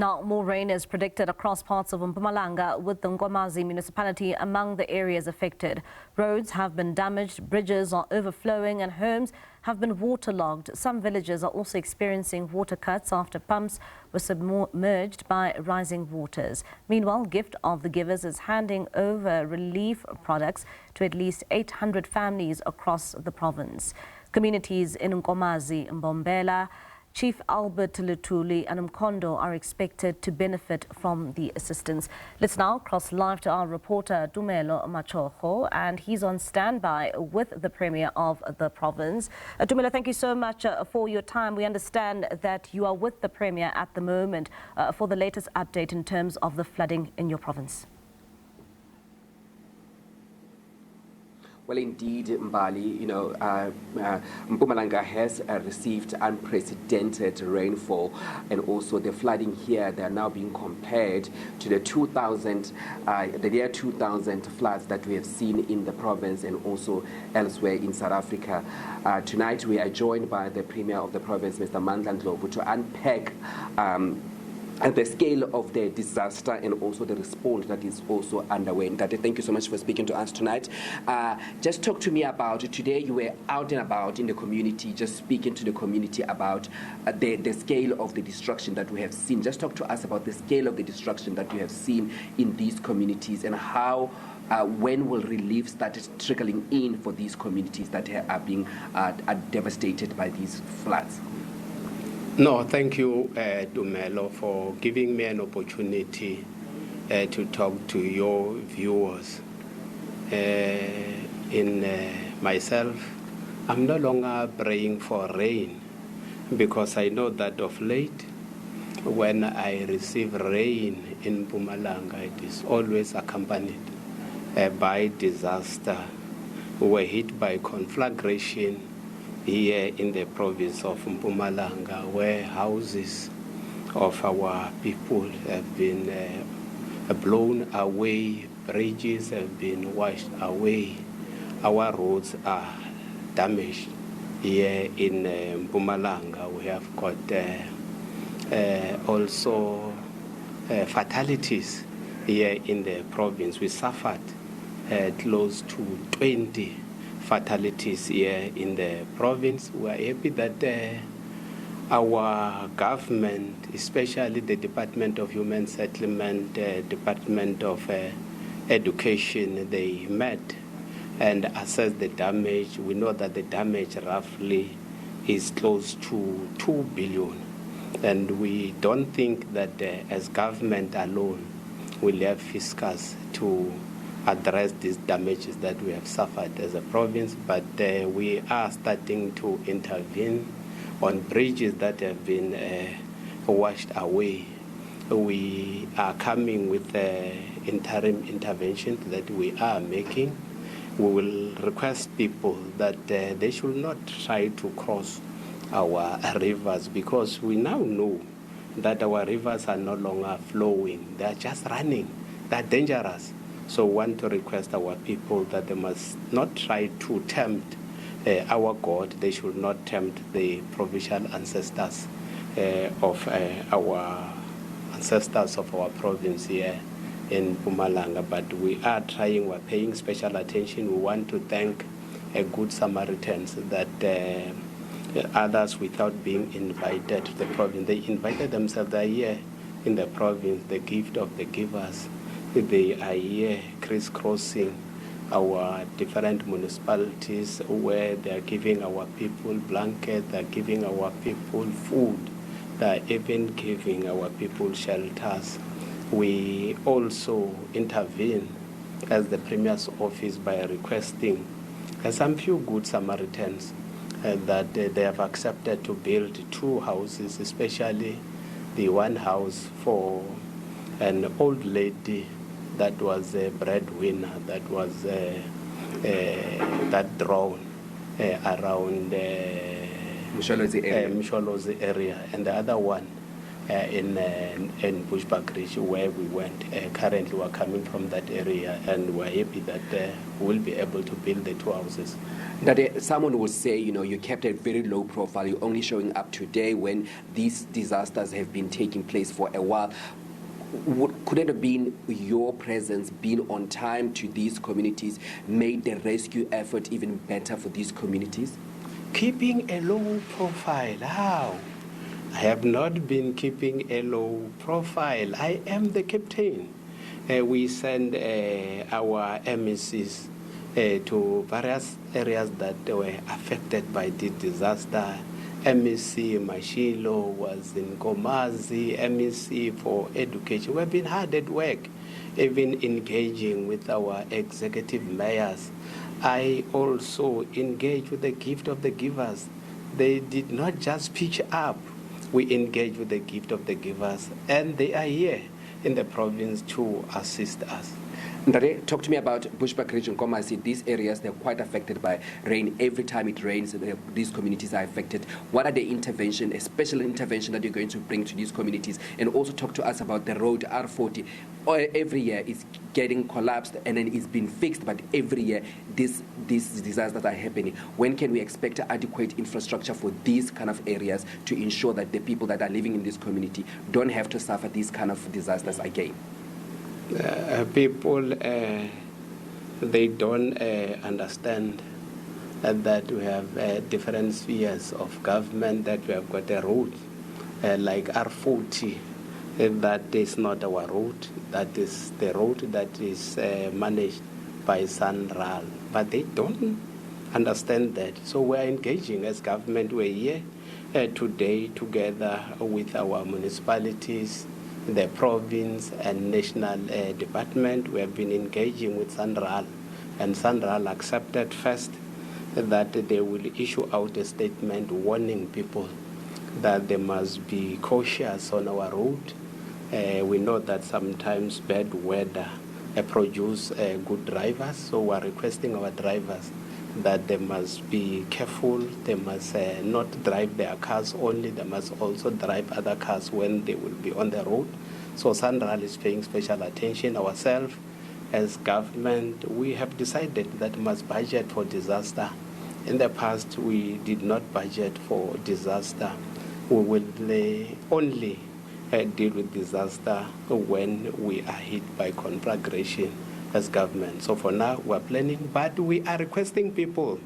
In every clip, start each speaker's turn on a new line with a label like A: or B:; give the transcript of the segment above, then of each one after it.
A: Now, more rain is predicted across parts of Mpumalanga, with the Nkomazi Municipality among the areas affected. Roads have been damaged, bridges are overflowing and homes have been waterlogged. Some villages are also experiencing water cuts after pumps were submerged by rising waters. Meanwhile, Gift of the Givers is handing over relief products to at least 800 families across the province. Communities in Nkomazi, Mbombela, Chief Albert Luthuli and Mkhondo are expected to benefit from the assistance. Let's now cross live to our reporter Tumelo Machogo, and he's on standby with the Premier of the province. Tumelo, thank you so much for your time. We understand that you are with the Premier at the moment for the latest update in terms of the flooding in your province.
B: Well, indeed, Mbali, Mpumalanga has received unprecedented rainfall, and also the flooding here, they are now being compared to the year 2000 floods that we have seen in the province and also elsewhere in South Africa. Tonight, we are joined by the Premier of the province, Mr. Ndlovu, to unpack and the scale of the disaster and also the response that is also underway. Ndate, thank you so much for speaking to us tonight. Just talk to me about today. You were out and about in the community, just speaking to the community about the scale of the destruction that we have seen. Just talk to us about the scale of the destruction that you have seen in these communities and how when will relief start trickling in for these communities that are being devastated by these floods.
C: No, thank you, Tumelo, for giving me an opportunity to talk to your viewers. Myself, I'm no longer praying for rain because I know that of late, when I receive rain in Mpumalanga, it is always accompanied by disaster. We were hit by conflagration here in the province of Mpumalanga, where houses of our people have been blown away, bridges have been washed away, our roads are damaged. Here in Mpumalanga, we have got also fatalities here in the province. We suffered close to 20 fatalities here in the province. We are happy that our government, especially the Department of Human Settlement, Department of Education, they met and assessed the damage. We know that the damage roughly is close to 2 billion. And we don't think that as government alone will have fiscus to address these damages that we have suffered as a province, but we are starting to intervene on bridges that have been washed away. We are coming with interim interventions that we are making. We will request people that they should not try to cross our rivers, because we now know that our rivers are no longer flowing. They are just running. They are dangerous. So we want to request our people that they must not try to tempt our God. They should not tempt the provincial ancestors of our ancestors of our province here in Mpumalanga. But we are trying, we're paying special attention. We want to thank good Samaritans that others, without being invited to the province, they invited themselves. They are here in the province, the Gift of the Givers. They are here crisscrossing our different municipalities where they are giving our people blankets, they are giving our people food, they are even giving our people shelters. We also intervene as the Premier's office by requesting some few good Samaritans that they have accepted to build 2 houses, especially the one house for an old lady that was a breadwinner, that was that drowned around Msholozi area. And the other one in Bushbuckridge where we went. Currently we're coming from that area and we're happy that we'll be able to build the 2 houses.
B: That someone would say, you kept a very low profile. You're only showing up today when these disasters have been taking place for a while. Could it have been your presence, being on time to these communities, made the rescue effort even better for these communities?
C: Keeping a low profile, how? I have not been keeping a low profile. I am the captain. We send our MECs to various areas that were affected by this disaster. MEC Mashilo was in Nkomazi, MEC for education. We've been hard at work, even engaging with our executive mayors. I also engaged with the gift of the givers. They did not just pitch up. We engaged with the gift of the givers, and they are here in the province to assist us.
B: Ndare, talk to me about Bushbuckridge and Nkomazi. These areas, they're quite affected by rain. Every time it rains, these communities are affected. What are the intervention, a special intervention that you're going to bring to these communities? And also talk to us about the road R40. Every year it's getting collapsed and then it's been fixed, but every year these disasters are happening. When can we expect adequate infrastructure for these kind of areas to ensure that the people that are living in this community don't have to suffer these kind of disasters again?
C: People, they don't understand that we have different spheres of government, that we have got a road like R40. That is not our road. That is the road that is managed by SANRAL. But they don't understand that. So we're engaging as government. We're here today together with our municipalities, the province and national department. We have been engaging with SANRAL, and SANRAL accepted first that they will issue out a statement warning people that they must be cautious on our road. We know that sometimes bad weather produce good drivers, so we are requesting our drivers that they must be careful. They must not drive their cars only, they must also drive other cars when they will be on the road. So SANRAL is paying special attention. Ourselves as government, we have decided that we must budget for disaster. In the past, we did not budget for disaster. We will only deal with disaster when we are hit by conflagration as government. So for now, we're planning, but we are requesting people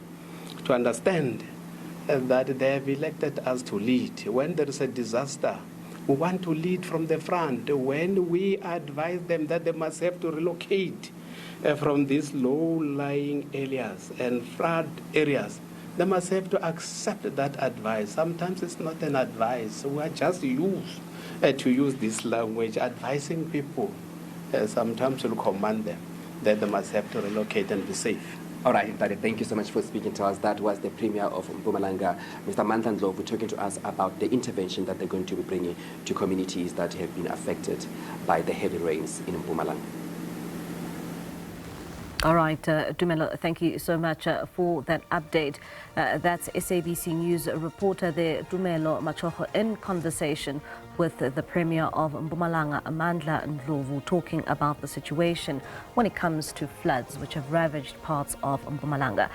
C: to understand that they have elected us to lead. When there is a disaster, we want to lead from the front. When we advise them that they must have to relocate from these low-lying areas and flood areas, they must have to accept that advice. Sometimes it's not an advice. We are just used to use this language, advising people. Sometimes we'll command them that they must have to relocate and be safe.
B: All right, Daddy, thank you so much for speaking to us. That was the Premier of Mpumalanga, Mr. Manthandlovu, talking to us about the intervention that they're going to be bringing to communities that have been affected by the heavy rains in Mpumalanga.
A: All right, Tumelo, thank you so much for that update. That's SABC News reporter there, Tumelo Machogo, in conversation with the Premier of Mpumalanga, Albert Luthuli, talking about the situation when it comes to floods which have ravaged parts of Mpumalanga.